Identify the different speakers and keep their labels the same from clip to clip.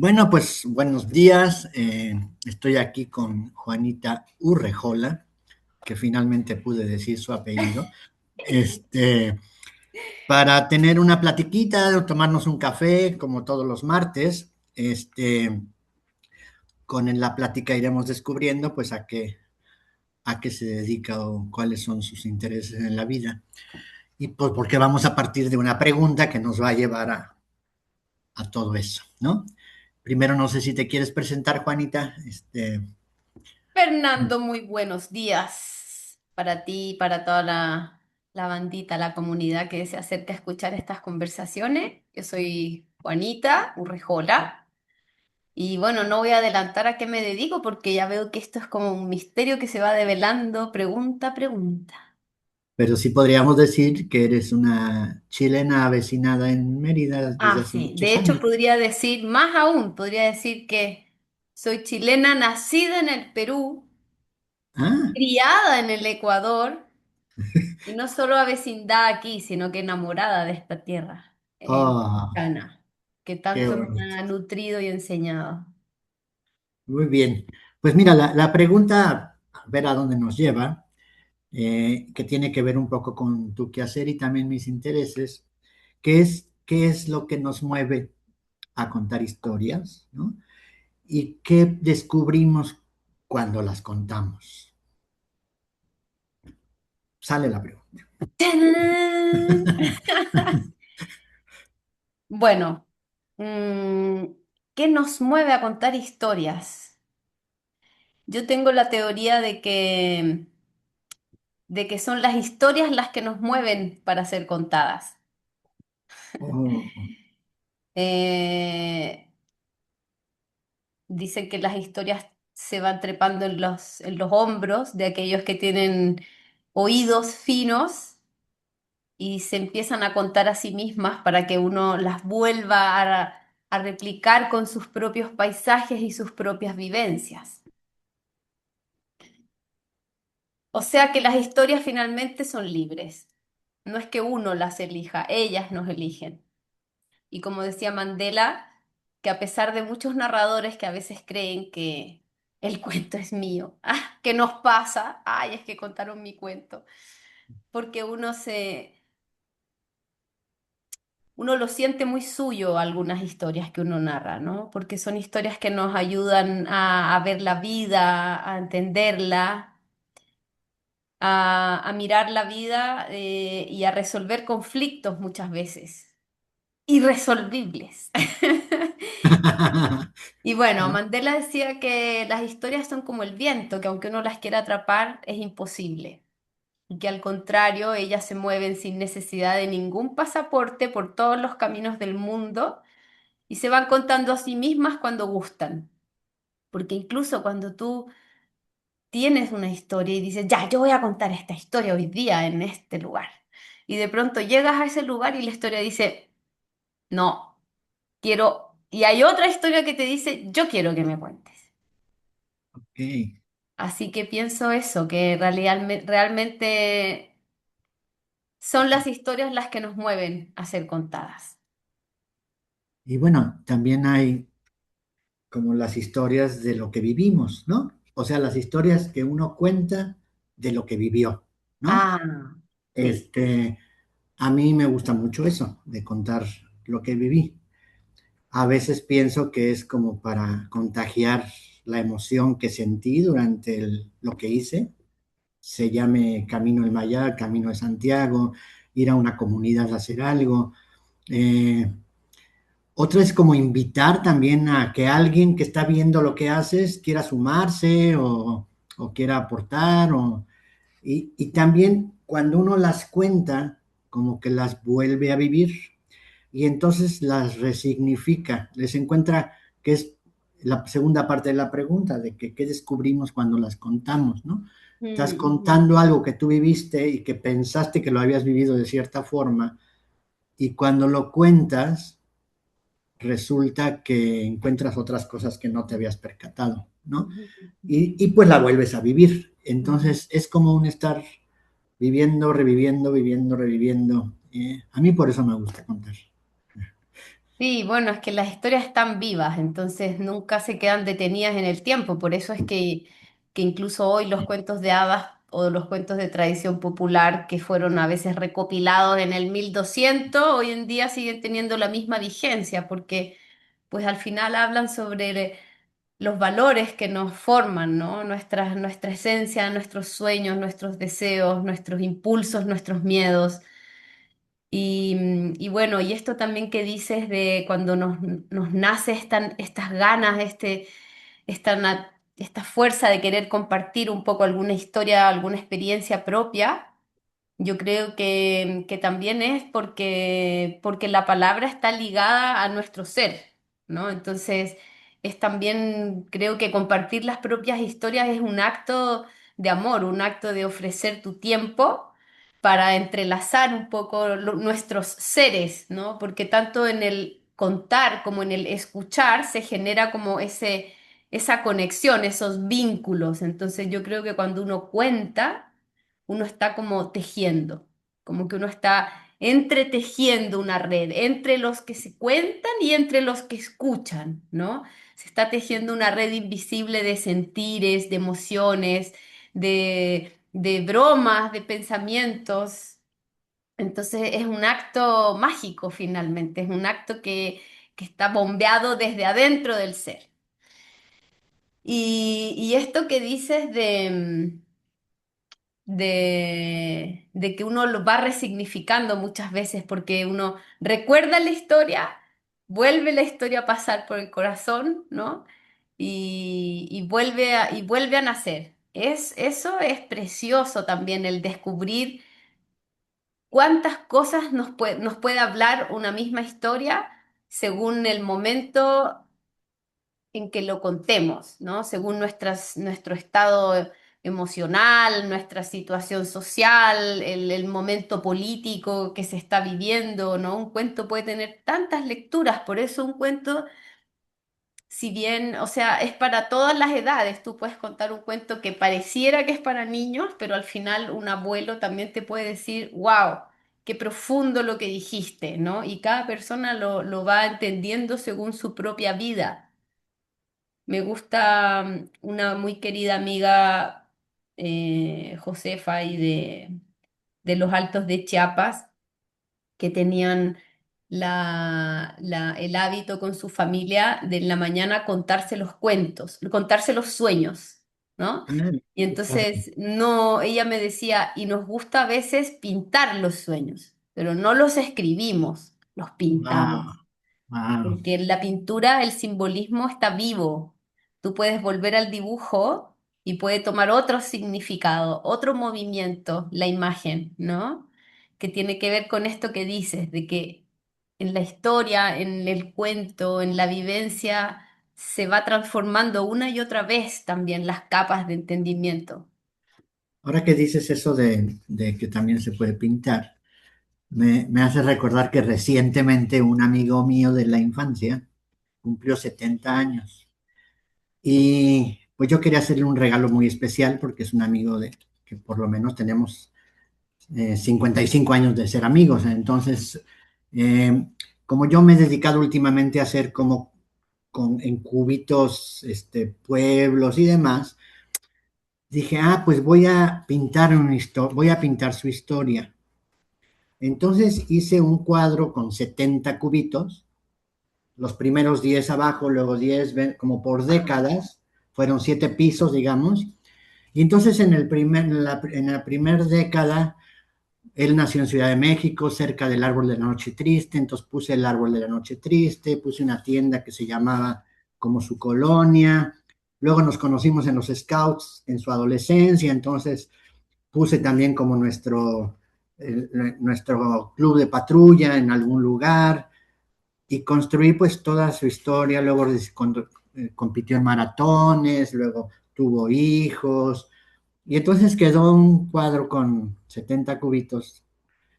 Speaker 1: Bueno, pues buenos días. Estoy aquí con Juanita Urrejola, que finalmente pude decir su apellido, este, para tener una platiquita o tomarnos un café, como todos los martes. Con la plática iremos descubriendo, pues, a qué se dedica o cuáles son sus intereses en la vida. Y pues, porque vamos a partir de una pregunta que nos va a llevar a todo eso, ¿no? Primero, no sé si te quieres presentar, Juanita.
Speaker 2: Fernando, muy buenos días para ti y para toda la bandita, la comunidad que se acerca a escuchar estas conversaciones. Yo soy Juanita Urrejola y bueno, no voy a adelantar a qué me dedico porque ya veo que esto es como un misterio que se va develando pregunta a pregunta.
Speaker 1: Pero sí podríamos decir que eres una chilena avecinada en Mérida desde
Speaker 2: Ah,
Speaker 1: hace
Speaker 2: sí, de
Speaker 1: muchos
Speaker 2: hecho
Speaker 1: años.
Speaker 2: podría decir más aún, podría decir que soy chilena nacida en el Perú,
Speaker 1: Ah,
Speaker 2: criada en el Ecuador. Y no solo avecindada aquí, sino que enamorada de esta tierra
Speaker 1: oh,
Speaker 2: mexicana, que
Speaker 1: qué
Speaker 2: tanto me
Speaker 1: bonito.
Speaker 2: ha nutrido y enseñado.
Speaker 1: Muy bien. Pues mira, la pregunta, a ver a dónde nos lleva, que tiene que ver un poco con tu quehacer y también mis intereses, qué es lo que nos mueve a contar historias, ¿no? Y qué descubrimos cuando las contamos. Sale la pregunta.
Speaker 2: ¡Tarán! Bueno, mm, ¿qué nos mueve a contar historias? Yo tengo la teoría de que son las historias las que nos mueven para ser contadas.
Speaker 1: Oh,
Speaker 2: Eh, Dicen que las historias se van trepando en los hombros de aquellos que tienen oídos finos y se empiezan a contar a sí mismas para que uno las vuelva a replicar con sus propios paisajes y sus propias vivencias. O sea que las historias finalmente son libres. No es que uno las elija, ellas nos eligen. Y como decía Mandela, que a pesar de muchos narradores que a veces creen que el cuento es mío, ¿qué nos pasa? Ay, es que contaron mi cuento. Porque uno lo siente muy suyo algunas historias que uno narra, ¿no? Porque son historias que nos ayudan a ver la vida, a entenderla, a mirar la vida y a resolver conflictos muchas veces, irresolvibles. Y bueno, Mandela decía que las historias son como el viento, que aunque uno las quiera atrapar, es imposible. Y que al contrario, ellas se mueven sin necesidad de ningún pasaporte por todos los caminos del mundo y se van contando a sí mismas cuando gustan. Porque incluso cuando tú tienes una historia y dices, ya, yo voy a contar esta historia hoy día en este lugar. Y de pronto llegas a ese lugar y la historia dice, no, quiero... Y hay otra historia que te dice, yo quiero que me cuentes.
Speaker 1: ok.
Speaker 2: Así que pienso eso, que realmente son las historias las que nos mueven a ser contadas.
Speaker 1: Y bueno, también hay como las historias de lo que vivimos, ¿no? O sea, las historias que uno cuenta de lo que vivió, ¿no?
Speaker 2: Ah, sí.
Speaker 1: Este, a mí me gusta mucho eso, de contar lo que viví. A veces pienso que es como para contagiar la emoción que sentí durante lo que hice, se llame Camino del Mayar, Camino de Santiago, ir a una comunidad a hacer algo. Eh, Otra es como invitar también a que alguien que está viendo lo que haces quiera sumarse o quiera aportar. Y también cuando uno las cuenta, como que las vuelve a vivir y entonces las resignifica, les encuentra, que es la segunda parte de la pregunta, de que qué descubrimos cuando las contamos, ¿no? Estás
Speaker 2: Mm.
Speaker 1: contando algo que tú viviste y que pensaste que lo habías vivido de cierta forma, y cuando lo cuentas, resulta que encuentras otras cosas que no te habías percatado, ¿no? Y pues la vuelves a vivir. Entonces es como un estar viviendo, reviviendo, viviendo, reviviendo. A mí por eso me gusta contar.
Speaker 2: Sí, bueno, es que las historias están vivas, entonces nunca se quedan detenidas en el tiempo. Por eso es que incluso hoy los cuentos de hadas o los cuentos de tradición popular que fueron a veces recopilados en el 1200, hoy en día siguen teniendo la misma vigencia, porque pues al final hablan sobre los valores que nos forman, ¿no? Nuestra esencia, nuestros sueños, nuestros deseos, nuestros impulsos, nuestros miedos. Y bueno, y esto también que dices de cuando nos nace estas ganas, esta fuerza de querer compartir un poco alguna historia, alguna experiencia propia. Yo creo que también es porque la palabra está ligada a nuestro ser, ¿no? Entonces, es también, creo que compartir las propias historias es un acto de amor, un acto de ofrecer tu tiempo para entrelazar un poco nuestros seres, ¿no? Porque tanto en el contar como en el escuchar se genera como esa conexión, esos vínculos. Entonces, yo creo que cuando uno cuenta uno está como tejiendo, como que uno está entretejiendo una red entre los que se cuentan y entre los que escuchan, ¿no? Se está tejiendo una red invisible de sentires, de emociones, de bromas, de pensamientos. Entonces es un acto mágico finalmente, es un acto que está bombeado desde adentro del ser. Y esto que dices de que uno lo va resignificando muchas veces porque uno recuerda la historia, vuelve la historia a pasar por el corazón, ¿no? Y vuelve a nacer. Eso es precioso también, el descubrir cuántas cosas nos puede hablar una misma historia según el momento en que lo contemos, ¿no? Según nuestro estado emocional, nuestra situación social, el momento político que se está viviendo, ¿no? Un cuento puede tener tantas lecturas, por eso un cuento, si bien, o sea, es para todas las edades, tú puedes contar un cuento que pareciera que es para niños, pero al final un abuelo también te puede decir, wow. Qué profundo lo que dijiste, ¿no? Y cada persona lo va entendiendo según su propia vida. Me gusta una muy querida amiga, Josefa, y de los Altos de Chiapas, que tenían el hábito con su familia de en la mañana contarse los cuentos, contarse los sueños, ¿no?
Speaker 1: Ah,
Speaker 2: Y
Speaker 1: qué padre.
Speaker 2: entonces, no, ella me decía, y nos gusta a veces pintar los sueños, pero no los escribimos, los pintamos.
Speaker 1: Wow, wow.
Speaker 2: Porque en la pintura el simbolismo está vivo. Tú puedes volver al dibujo y puede tomar otro significado, otro movimiento, la imagen, ¿no? Que tiene que ver con esto que dices, de que en la historia, en el cuento, en la vivencia, se va transformando una y otra vez también las capas de entendimiento.
Speaker 1: Ahora que dices eso de que también se puede pintar, me hace recordar que recientemente un amigo mío de la infancia cumplió 70 años y pues yo quería hacerle un regalo muy especial porque es un amigo de que por lo menos tenemos 55 años de ser amigos. Entonces, eh, como yo me he dedicado últimamente a hacer como en cúbitos, pueblos y demás, dije, ah, pues voy a pintar su historia. Entonces hice un cuadro con 70 cubitos, los primeros 10 abajo, luego 10 como por décadas, fueron 7 pisos, digamos. Y entonces en la primera década, él nació en Ciudad de México, cerca del Árbol de la Noche Triste, entonces puse el Árbol de la Noche Triste, puse una tienda que se llamaba como su colonia. Luego nos conocimos en los Scouts en su adolescencia, entonces puse también como nuestro club de patrulla en algún lugar y construí pues toda su historia. Luego cuando, compitió en maratones, luego tuvo hijos y entonces quedó un cuadro con 70 cubitos.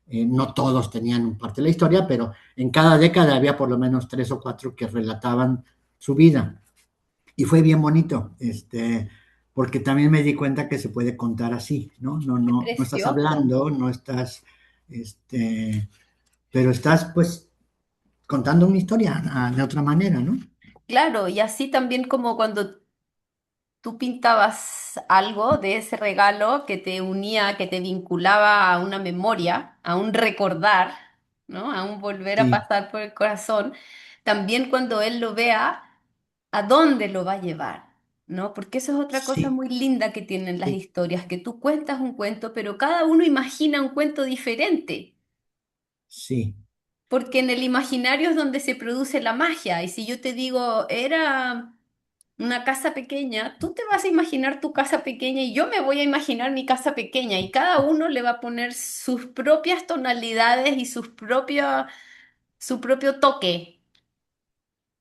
Speaker 1: No todos tenían parte de la historia, pero en cada década había por lo menos tres o cuatro que relataban su vida. Y fue bien bonito, porque también me di cuenta que se puede contar así, ¿no?
Speaker 2: Es
Speaker 1: No estás
Speaker 2: precioso.
Speaker 1: hablando, no estás, este, pero estás pues contando una historia de otra manera, ¿no?
Speaker 2: Claro, y así también como cuando tú pintabas algo de ese regalo que te unía, que te vinculaba a una memoria, a un recordar, ¿no? A un volver a
Speaker 1: Sí,
Speaker 2: pasar por el corazón. También cuando él lo vea, ¿a dónde lo va a llevar? ¿No? Porque eso es otra cosa
Speaker 1: sí,
Speaker 2: muy linda que tienen las
Speaker 1: sí,
Speaker 2: historias, que tú cuentas un cuento, pero cada uno imagina un cuento diferente.
Speaker 1: sí,
Speaker 2: Porque en el imaginario es donde se produce la magia. Y si yo te digo, era una casa pequeña, tú te vas a imaginar tu casa pequeña y yo me voy a imaginar mi casa pequeña y cada uno le va a poner sus propias tonalidades y su propio toque.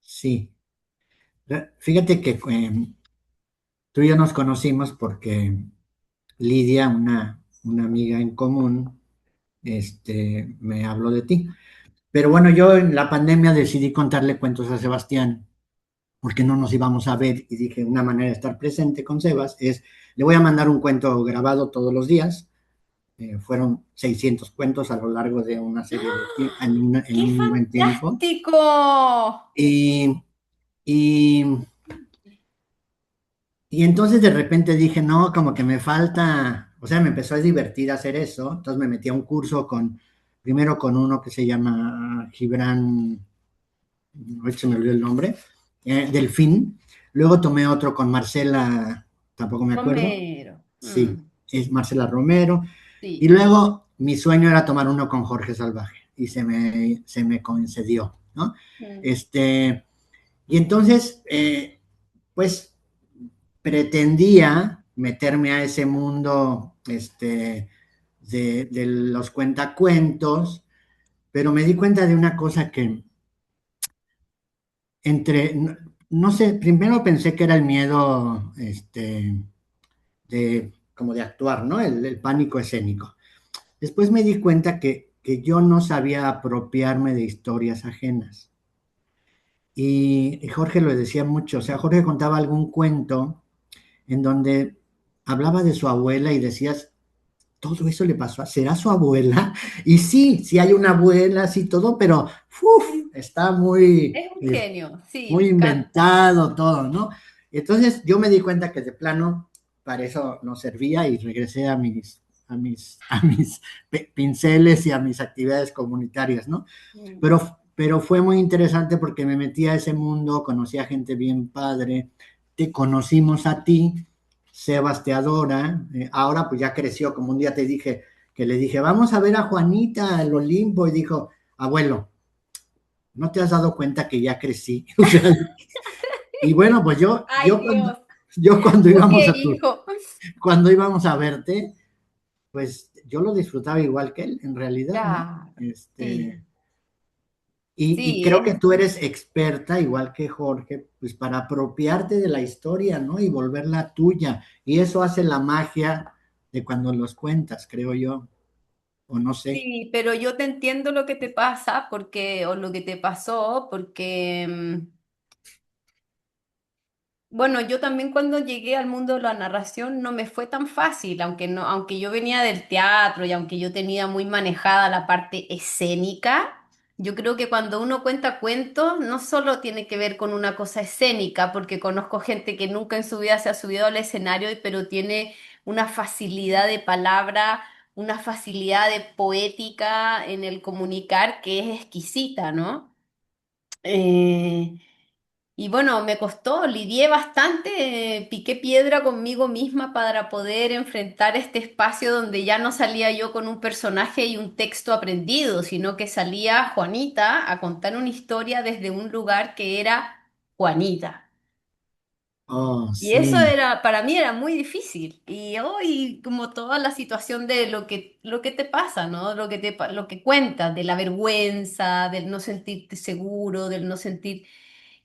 Speaker 1: sí. Fíjate que tú y yo nos conocimos porque Lidia, una amiga en común, me habló de ti. Pero bueno, yo en la pandemia decidí contarle cuentos a Sebastián porque no nos íbamos a ver y dije, una manera de estar presente con Sebas es, le voy a mandar un cuento grabado todos los días. Fueron 600 cuentos a lo largo de una serie de en
Speaker 2: ¡Qué
Speaker 1: un buen tiempo.
Speaker 2: fantástico!
Speaker 1: Y, y, y entonces de repente dije, no, como que me falta, o sea, me empezó a divertir hacer eso. Entonces me metí a un curso primero con uno que se llama Gibran, hoy se me olvidó el nombre, Delfín. Luego tomé otro con Marcela, tampoco me acuerdo.
Speaker 2: Romero.
Speaker 1: Sí, es Marcela Romero. Y
Speaker 2: Sí.
Speaker 1: luego mi sueño era tomar uno con Jorge Salvaje y se me concedió, ¿no?
Speaker 2: Mm.
Speaker 1: Este, y entonces, pues pretendía meterme a ese mundo, de los cuentacuentos, pero me di cuenta de una cosa que no sé, primero pensé que era el miedo, como de actuar, ¿no? El pánico escénico. Después me di cuenta que yo no sabía apropiarme de historias ajenas. Y Jorge lo decía mucho, o sea, Jorge contaba algún cuento en donde hablaba de su abuela y decías, todo eso le pasó, ¿será su abuela? Y sí, sí hay una abuela, sí todo, pero uf, está muy,
Speaker 2: Es un genio, sí,
Speaker 1: muy
Speaker 2: me encanta.
Speaker 1: inventado todo, ¿no? Entonces yo me di cuenta que de plano para eso no servía y regresé a mis pinceles y a mis actividades comunitarias, ¿no?
Speaker 2: Mm.
Speaker 1: Pero fue muy interesante porque me metí a ese mundo, conocí a gente bien padre, te conocimos a ti, Sebas te adora, ahora pues ya creció, como un día te dije, que le dije, vamos a ver a Juanita al Olimpo, y dijo, abuelo, ¿no te has dado cuenta que ya crecí? O sea, y bueno, pues yo,
Speaker 2: Ay,
Speaker 1: yo cuando,
Speaker 2: Dios.
Speaker 1: yo cuando
Speaker 2: ¿Tú
Speaker 1: íbamos
Speaker 2: qué,
Speaker 1: a tu,
Speaker 2: hijo?
Speaker 1: cuando íbamos a verte, pues yo lo disfrutaba igual que él, en realidad, ¿no?
Speaker 2: Claro,
Speaker 1: Este,
Speaker 2: sí.
Speaker 1: y
Speaker 2: Sí,
Speaker 1: creo que tú eres experta, igual que Jorge, pues para apropiarte de la historia, ¿no? Y volverla tuya. Y eso hace la magia de cuando los cuentas, creo yo, o no sé.
Speaker 2: sí, pero yo te entiendo lo que te pasa porque, o lo que te pasó, porque bueno, yo también cuando llegué al mundo de la narración no me fue tan fácil, aunque no, aunque yo venía del teatro y aunque yo tenía muy manejada la parte escénica, yo creo que cuando uno cuenta cuentos no solo tiene que ver con una cosa escénica, porque conozco gente que nunca en su vida se ha subido al escenario, pero tiene una facilidad de palabra, una facilidad de poética en el comunicar que es exquisita, ¿no? Eh, y bueno, me costó, lidié bastante, piqué piedra conmigo misma para poder enfrentar este espacio donde ya no salía yo con un personaje y un texto aprendido, sino que salía Juanita a contar una historia desde un lugar que era Juanita.
Speaker 1: Oh,
Speaker 2: Y eso
Speaker 1: sí,
Speaker 2: era, para mí era muy difícil. Y hoy, como toda la situación de lo que te pasa, ¿no? Lo que cuentas, de la vergüenza, del no sentirte seguro, del no sentir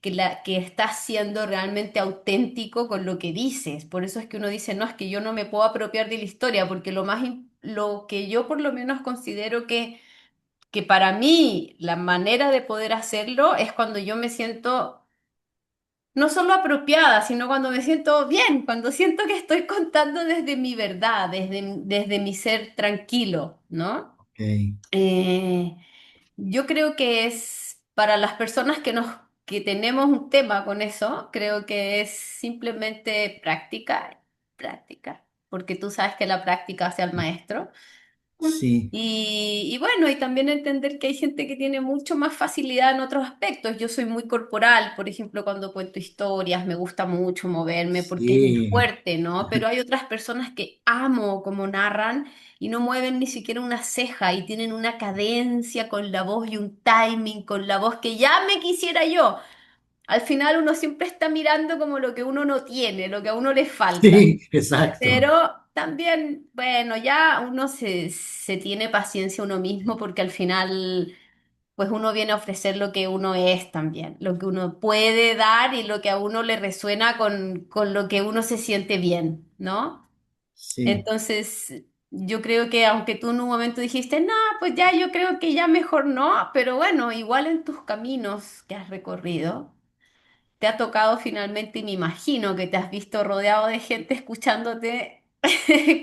Speaker 2: que estás siendo realmente auténtico con lo que dices. Por eso es que uno dice, no, es que yo no me puedo apropiar de la historia, porque lo que yo por lo menos considero que para mí la manera de poder hacerlo es cuando yo me siento no solo apropiada, sino cuando me siento bien, cuando siento que estoy contando desde mi verdad, desde mi ser tranquilo, ¿no?
Speaker 1: ok.
Speaker 2: Eh, yo creo que es. para las personas que tenemos un tema con eso, creo que es simplemente práctica, práctica, porque tú sabes que la práctica hace al maestro.
Speaker 1: Sí,
Speaker 2: Y bueno, y también entender que hay gente que tiene mucho más facilidad en otros aspectos. Yo soy muy corporal, por ejemplo, cuando cuento historias, me gusta mucho moverme porque es mi
Speaker 1: sí,
Speaker 2: fuerte, ¿no? Pero hay otras personas que amo como narran y no mueven ni siquiera una ceja y tienen una cadencia con la voz y un timing con la voz que ya me quisiera yo. Al final uno siempre está mirando como lo que uno no tiene, lo que a uno le falta.
Speaker 1: sí, exacto.
Speaker 2: Pero también, bueno, ya uno se tiene paciencia uno mismo porque al final, pues uno viene a ofrecer lo que uno es también, lo que uno puede dar y lo que a uno le resuena con lo que uno se siente bien, ¿no?
Speaker 1: Sí,
Speaker 2: Entonces, yo creo que aunque tú en un momento dijiste, no, pues ya yo creo que ya mejor no, pero bueno, igual en tus caminos que has recorrido te ha tocado finalmente y me imagino que te has visto rodeado de gente escuchándote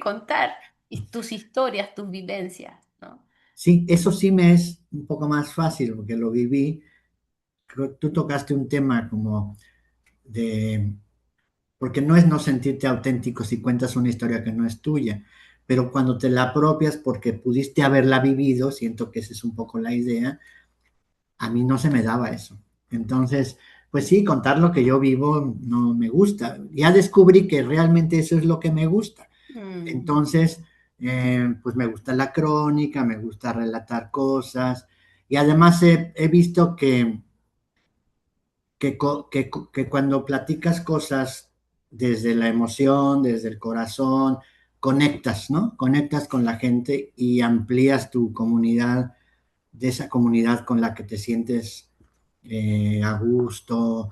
Speaker 2: contar tus historias, tus vivencias, ¿no?
Speaker 1: sí, eso sí me es un poco más fácil porque lo viví. Creo que tú tocaste un tema como de, porque no es no sentirte auténtico si cuentas una historia que no es tuya, pero cuando te la apropias porque pudiste haberla vivido, siento que esa es un poco la idea, a mí no se me daba eso. Entonces, pues sí, contar lo que yo vivo no me gusta. Ya descubrí que realmente eso es lo que me gusta.
Speaker 2: Mm,
Speaker 1: Entonces, pues me gusta la crónica, me gusta relatar cosas y además he visto que cuando platicas cosas desde la emoción, desde el corazón, conectas, ¿no? Conectas con la gente y amplías tu comunidad, de esa comunidad con la que te sientes a gusto,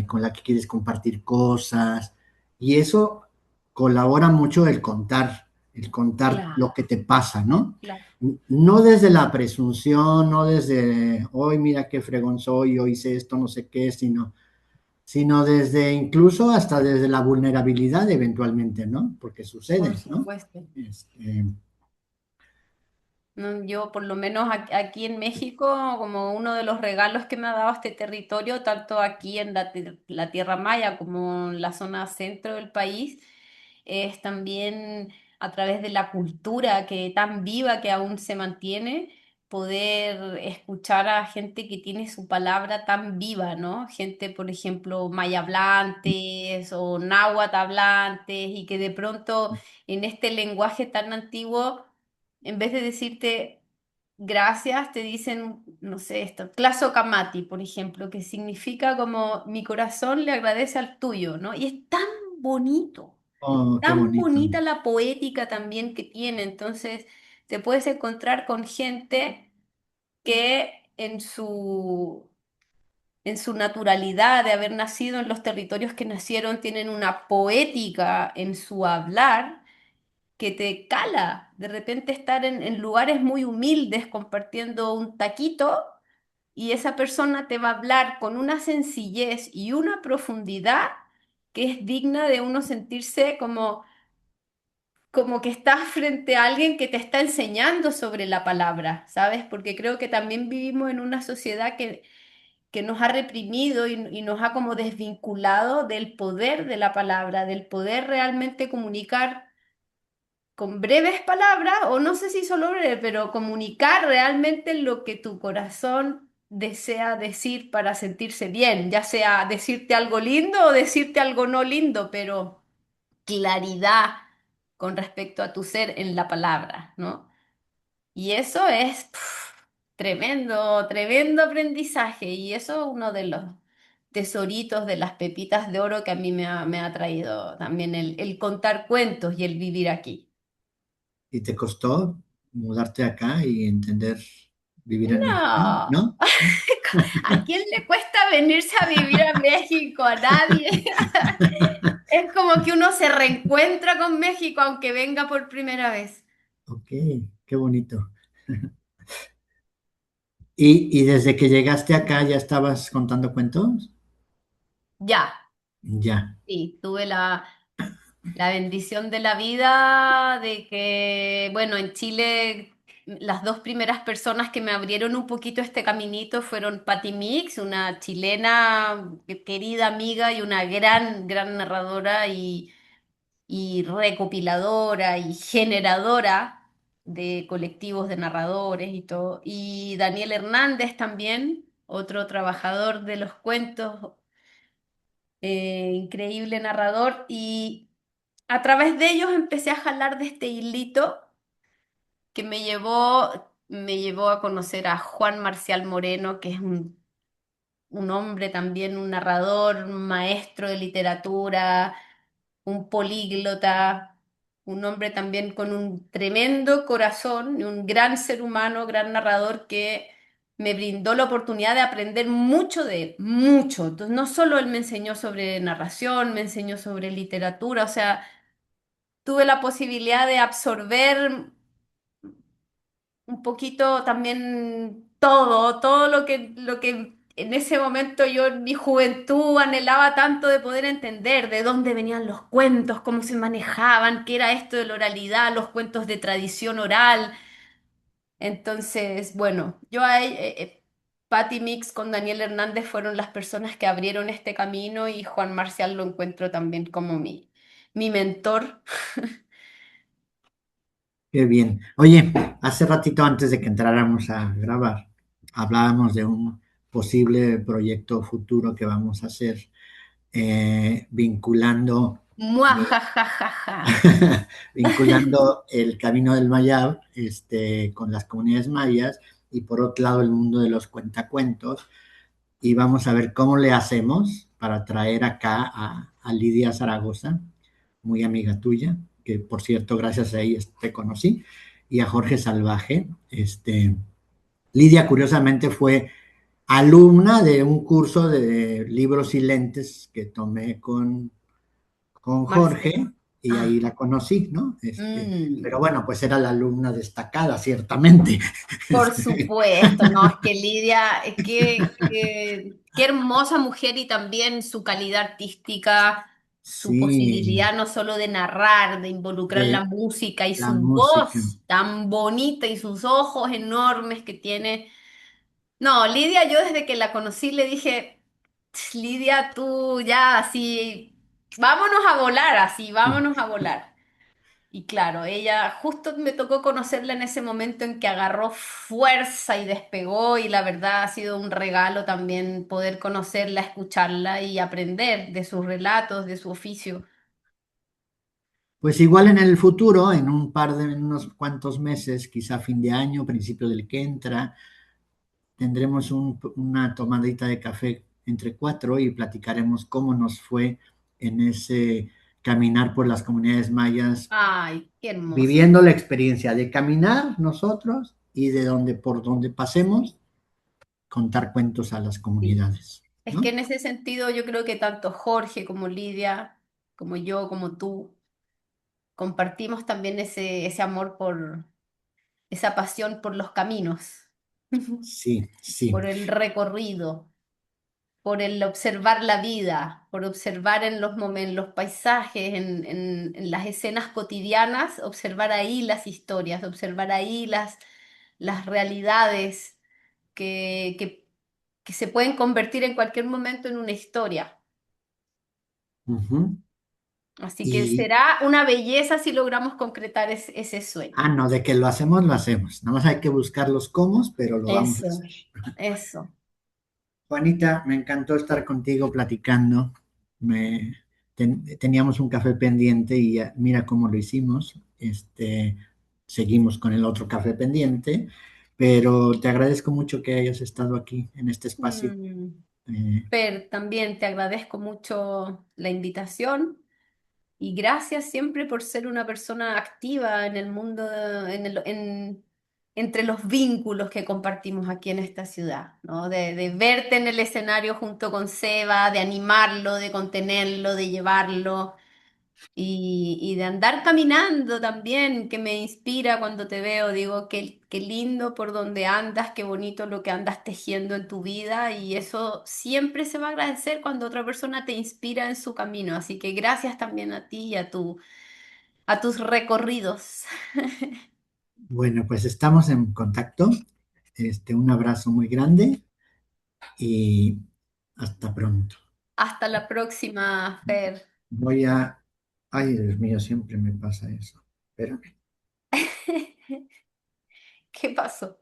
Speaker 1: con la que quieres compartir cosas. Y eso colabora mucho el contar
Speaker 2: claro,
Speaker 1: lo que te pasa, ¿no?
Speaker 2: claro.
Speaker 1: No desde la presunción, no desde, hoy mira qué fregón soy, yo hice esto, no sé qué, sino desde incluso hasta desde la vulnerabilidad eventualmente, ¿no? Porque
Speaker 2: Por
Speaker 1: sucede, ¿no?
Speaker 2: supuesto.
Speaker 1: Este,
Speaker 2: No, yo, por lo menos aquí en México, como uno de los regalos que me ha dado este territorio, tanto aquí en la Tierra Maya como en la zona centro del país, es también a través de la cultura que tan viva que aún se mantiene, poder escuchar a gente que tiene su palabra tan viva, ¿no? Gente, por ejemplo, maya hablantes o náhuatl hablantes y que de pronto en este lenguaje tan antiguo en vez de decirte gracias, te dicen, no sé, esto, Claso Kamati, por ejemplo, que significa como mi corazón le agradece al tuyo, ¿no? Y es bonito,
Speaker 1: oh, qué
Speaker 2: tan
Speaker 1: bonito.
Speaker 2: bonita la poética también que tiene. Entonces, te puedes encontrar con gente que en su naturalidad de haber nacido en los territorios que nacieron, tienen una poética en su hablar que te cala. De repente estar en lugares muy humildes compartiendo un taquito y esa persona te va a hablar con una sencillez y una profundidad que es digna de uno sentirse como que estás frente a alguien que te está enseñando sobre la palabra, ¿sabes? Porque creo que también vivimos en una sociedad que nos ha reprimido y nos ha como desvinculado del poder de la palabra, del poder realmente comunicar con breves palabras, o no sé si solo breve, pero comunicar realmente lo que tu corazón desea decir para sentirse bien, ya sea decirte algo lindo o decirte algo no lindo, pero claridad con respecto a tu ser en la palabra, ¿no? Y eso es tremendo, tremendo aprendizaje, y eso es uno de los tesoritos, de las pepitas de oro que a mí me ha traído también el contar cuentos y el vivir aquí.
Speaker 1: ¿Y te costó mudarte acá y entender vivir en México?
Speaker 2: No,
Speaker 1: ¿No?
Speaker 2: ¿a quién le cuesta venirse a vivir a México? A nadie. Es como que uno se reencuentra con México aunque venga por primera vez.
Speaker 1: Ok, qué bonito. ¿Y desde que llegaste acá ya estabas contando cuentos?
Speaker 2: Ya,
Speaker 1: Ya.
Speaker 2: sí, tuve la bendición de la vida de que, bueno, en Chile las dos primeras personas que me abrieron un poquito este caminito fueron Patti Mix, una chilena querida amiga y una gran narradora y recopiladora y generadora de colectivos de narradores y todo. Y Daniel Hernández también, otro trabajador de los cuentos, increíble narrador. Y a través de ellos empecé a jalar de este hilito que me llevó a conocer a Juan Marcial Moreno, que es un hombre también, un narrador, un maestro de literatura, un políglota, un hombre también con un tremendo corazón, y un gran ser humano, gran narrador que me brindó la oportunidad de aprender mucho de él, mucho. Entonces, no solo él me enseñó sobre narración, me enseñó sobre literatura, o sea, tuve la posibilidad de absorber un poquito también todo lo que en ese momento yo en mi juventud anhelaba tanto de poder entender, de dónde venían los cuentos, cómo se manejaban, qué era esto de la oralidad, los cuentos de tradición oral. Entonces, bueno, Patti Mix con Daniel Hernández fueron las personas que abrieron este camino y Juan Marcial lo encuentro también como mi mentor.
Speaker 1: Qué bien. Oye, hace ratito antes de que entráramos a grabar, hablábamos de un posible proyecto futuro que vamos a hacer, vinculando,
Speaker 2: Muajajajaja.
Speaker 1: vinculando el Camino del Mayab, con las comunidades mayas y por otro lado el mundo de los cuentacuentos. Y vamos a ver cómo le hacemos para traer acá a Lidia Zaragoza, muy amiga tuya, que por cierto, gracias a ella te conocí, y a Jorge Salvaje. Lidia, curiosamente, fue alumna de un curso de libros y lentes que tomé con
Speaker 2: Marce.
Speaker 1: Jorge, y ahí
Speaker 2: Ah.
Speaker 1: la conocí, ¿no? Pero
Speaker 2: Mm.
Speaker 1: bueno, pues era la alumna destacada, ciertamente.
Speaker 2: Por
Speaker 1: Este,
Speaker 2: supuesto, no, es que Lidia, qué hermosa mujer y también su calidad artística, su
Speaker 1: sí,
Speaker 2: posibilidad no solo de narrar, de involucrar la
Speaker 1: de
Speaker 2: música y
Speaker 1: la
Speaker 2: su
Speaker 1: música.
Speaker 2: voz tan bonita y sus ojos enormes que tiene. No, Lidia, yo desde que la conocí le dije, Lidia, tú ya así, vámonos a volar, así, vámonos a volar. Y claro, ella justo me tocó conocerla en ese momento en que agarró fuerza y despegó y la verdad ha sido un regalo también poder conocerla, escucharla y aprender de sus relatos, de su oficio.
Speaker 1: Pues igual en el futuro, en unos cuantos meses, quizá fin de año, principio del que entra, tendremos una tomadita de café entre cuatro y platicaremos cómo nos fue en ese caminar por las comunidades mayas,
Speaker 2: Ay, qué hermoso.
Speaker 1: viviendo la experiencia de caminar nosotros y de donde por donde pasemos, contar cuentos a las
Speaker 2: Sí.
Speaker 1: comunidades,
Speaker 2: Es que
Speaker 1: ¿no?
Speaker 2: en ese sentido yo creo que tanto Jorge como Lidia, como yo, como tú, compartimos también ese amor por, esa pasión por los caminos,
Speaker 1: Sí, sí.
Speaker 2: por el recorrido, por el observar la vida, por observar en los momentos, los paisajes, en las escenas cotidianas, observar ahí las historias, observar ahí las realidades que, que, que se pueden convertir en cualquier momento en una historia.
Speaker 1: Ujú.
Speaker 2: Así que
Speaker 1: Y,
Speaker 2: será una belleza si logramos concretar ese sueño.
Speaker 1: no, de que lo hacemos, lo hacemos. Nada más hay que buscar los cómo, pero lo vamos a
Speaker 2: Eso,
Speaker 1: hacer.
Speaker 2: eso.
Speaker 1: Juanita, me encantó estar contigo platicando. Teníamos un café pendiente y mira cómo lo hicimos. Seguimos con el otro café pendiente, pero te agradezco mucho que hayas estado aquí en este espacio.
Speaker 2: Mm.
Speaker 1: Eh,
Speaker 2: Per, también te agradezco mucho la invitación. Y gracias siempre por ser una persona activa en el mundo, entre los vínculos que compartimos aquí en esta ciudad, ¿no? De verte en el escenario junto con Seba, de animarlo, de contenerlo, de llevarlo y de andar caminando también, que me inspira cuando te veo. Digo, qué lindo por donde andas, qué bonito lo que andas tejiendo en tu vida y eso siempre se va a agradecer cuando otra persona te inspira en su camino. Así que gracias también a ti y a tus recorridos.
Speaker 1: Bueno, pues estamos en contacto. Un abrazo muy grande y hasta pronto.
Speaker 2: Hasta la próxima, Fer.
Speaker 1: Voy a... Ay, Dios mío, siempre me pasa eso. Espérame.
Speaker 2: ¿Qué pasó?